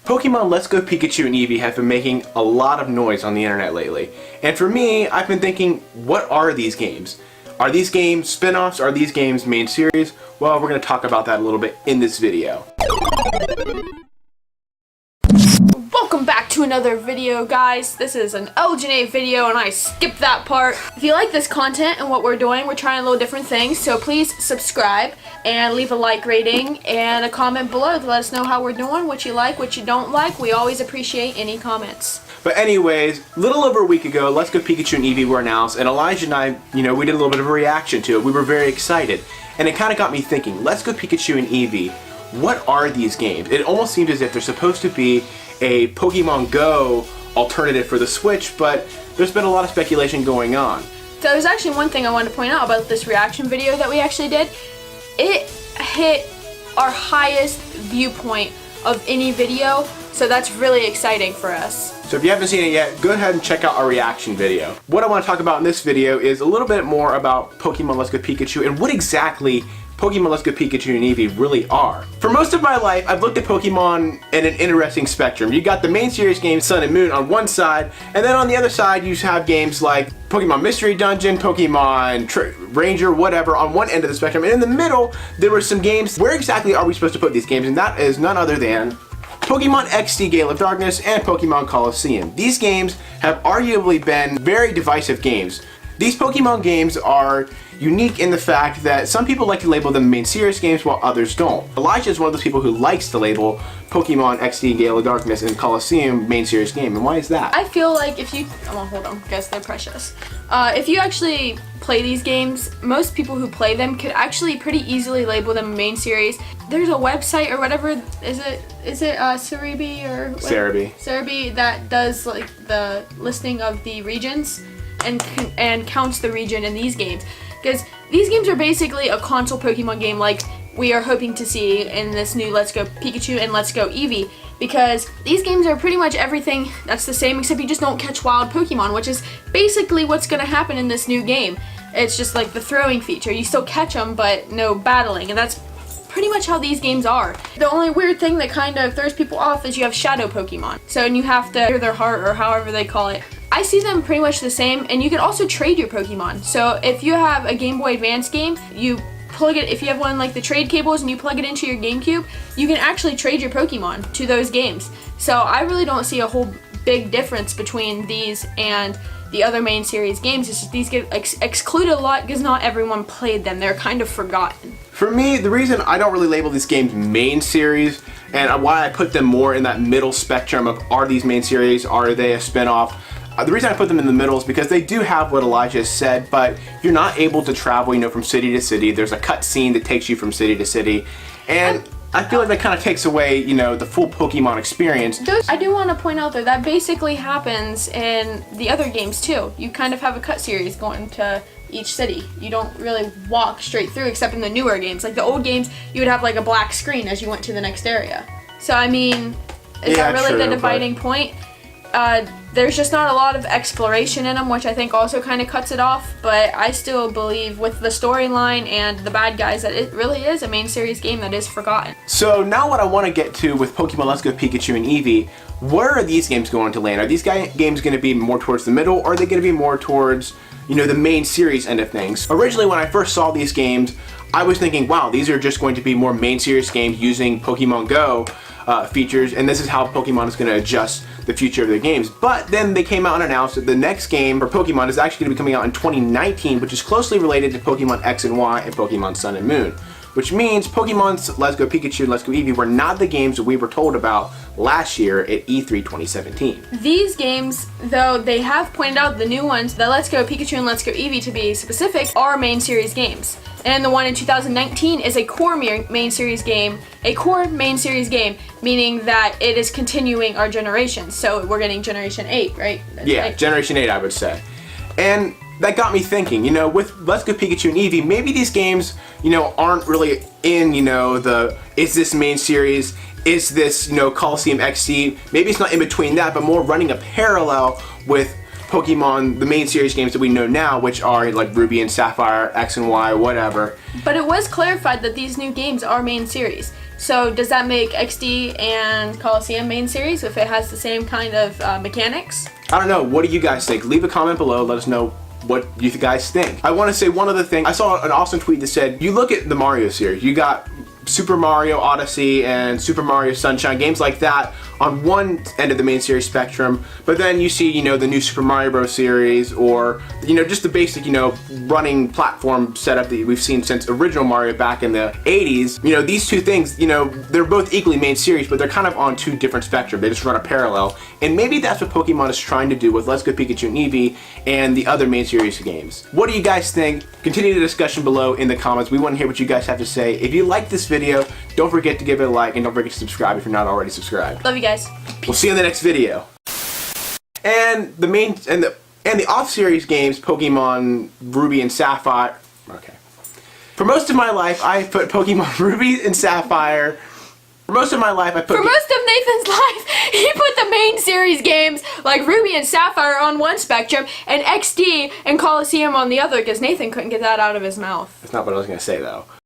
Pokemon Let's Go Pikachu and Eevee have been making a lot of noise on the internet lately. And for me, I've been thinking, what are these games? Are these games spin-offs? Are these games main series? Well, we're going to talk about that a little bit in this video. Welcome back to another video, guys. This is an LGNA video and I skipped that part. If you like this content and what we're doing, we're trying a little different things, so please subscribe and leave a like rating and a comment below to let us know how we're doing, what you like, what you don't like. We always appreciate any comments. But anyways, a little over a week ago, Let's Go Pikachu and Eevee were announced, and Elijah and I, we did a little bit of a reaction to it. We were very excited. And it kind of got me thinking, Let's Go Pikachu and Eevee, what are these games? It almost seems as if they're supposed to be a Pokemon Go alternative for the Switch, but there's been a lot of speculation going on. So there's actually one thing I wanted to point out about this reaction video that we actually did. It hit our highest viewpoint of any video, so that's really exciting for us. So if you haven't seen it yet, go ahead and check out our reaction video. What I want to talk about in this video is a little bit more about Pokemon Let's Go Pikachu and what exactly Pokemon Let's Go Pikachu and Eevee really are. For most of my life, I've looked at Pokemon in an interesting spectrum. You got the main series games Sun and Moon on one side, and then on the other side you have games like Pokemon Mystery Dungeon, Pokemon Ranger, whatever, on one end of the spectrum. And in the middle, there were some games. Where exactly are we supposed to put these games? And that is none other than Pokemon XD Gale of Darkness and Pokemon Colosseum. These games have arguably been very divisive games. These Pokemon games are unique in the fact that some people like to label them main series games while others don't. Elijah is one of those people who likes to label Pokemon XD Gale of Darkness and Colosseum main series game, and why is that? I feel like if you, hold on, guys, they're precious. If you actually play these games, most people who play them could actually pretty easily label them main series. There's a website or whatever, is it Cerebi or? Cerebi that does like the listing of the regions and counts the region in these games. Because these games are basically a console Pokemon game like we are hoping to see in this new Let's Go Pikachu and Let's Go Eevee. Because these games are pretty much everything that's the same except you just don't catch wild Pokemon, which is basically what's going to happen in this new game. It's just like the throwing feature. You still catch them, but no battling. And that's pretty much how these games are. The only weird thing that kind of throws people off is you have shadow Pokemon. So, and you have to hear their heart or however they call it. I see them pretty much the same, and you can also trade your Pokemon. So if you have a Game Boy Advance game, you plug it, if you have one like the trade cables and you plug it into your GameCube, you can actually trade your Pokemon to those games. So I really don't see a whole big difference between these and the other main series games. It's just these get excluded a lot because not everyone played them. They're kind of forgotten. For me, the reason I don't really label these games main series and why I put them more in that middle spectrum of are these main series, are they a spin-off? The reason I put them in the middle is because they do have what Elijah said, but you're not able to travel, from city to city. There's a cut scene that takes you from city to city, and I feel like that kind of takes away, the full Pokemon experience. I do want to point out though, that basically happens in the other games too. You kind of have a cut series going to each city. You don't really walk straight through except in the newer games. Like the old games, you would have like a black screen as you went to the next area. So I mean, is that really the dividing point? There's just not a lot of exploration in them, which I think also kind of cuts it off, but I still believe with the storyline and the bad guys that it really is a main series game that is forgotten. So now what I want to get to with Pokemon Let's Go Pikachu and Eevee, where are these games going to land? Are these games going to be more towards the middle, or are they going to be more towards, the main series end of things? Originally when I first saw these games, I was thinking, wow, these are just going to be more main series games using Pokemon Go features, and this is how Pokemon is going to adjust the future of their games. But then they came out and announced that the next game for Pokemon is actually going to be coming out in 2019, which is closely related to Pokemon X and Y and Pokemon Sun and Moon. Which means Pokemon's Let's Go Pikachu and Let's Go Eevee were not the games that we were told about last year at E3 2017. These games, though they have pointed out the new ones, the Let's Go Pikachu and Let's Go Eevee to be specific, are main series games. And the one in 2019 is a core main series game, meaning that it is continuing our generation. So we're getting Generation 8, right? Yeah, Generation 8 I would say. And that got me thinking, with Let's Go Pikachu and Eevee, maybe these games, aren't really in, is this main series, is this, Colosseum XD, maybe it's not in between that, but more running a parallel with Pokemon, the main series games that we know now, which are like Ruby and Sapphire, X and Y, whatever. But it was clarified that these new games are main series. So does that make XD and Colosseum main series if it has the same kind of mechanics? I don't know. What do you guys think? Leave a comment below. Let us know what you guys think. I want to say one other thing. I saw an awesome tweet that said, you look at the Mario series, you got Super Mario Odyssey and Super Mario Sunshine, games like that on one end of the main series spectrum, but then you see, the new Super Mario Bros. Series, or, just the basic, running platform setup that we've seen since original Mario back in the 80s. These two things, they're both equally main series, but they're kind of on two different spectrum. They just run a parallel, and maybe that's what Pokemon is trying to do with Let's Go Pikachu and Eevee and the other main series games. What do you guys think? Continue the discussion below in the comments. We want to hear what you guys have to say. If you like this video, don't forget to give it a like, and don't forget to subscribe if you're not already subscribed. Love you guys. We'll see you in the next video. And the off-series games, Pokemon Ruby and Sapphire. Okay. For most of my life, I put Pokemon Ruby and Sapphire. For most of Nathan's life, he put the main series games like Ruby and Sapphire on one spectrum and XD and Colosseum on the other, because Nathan couldn't get that out of his mouth. That's not what I was gonna say though.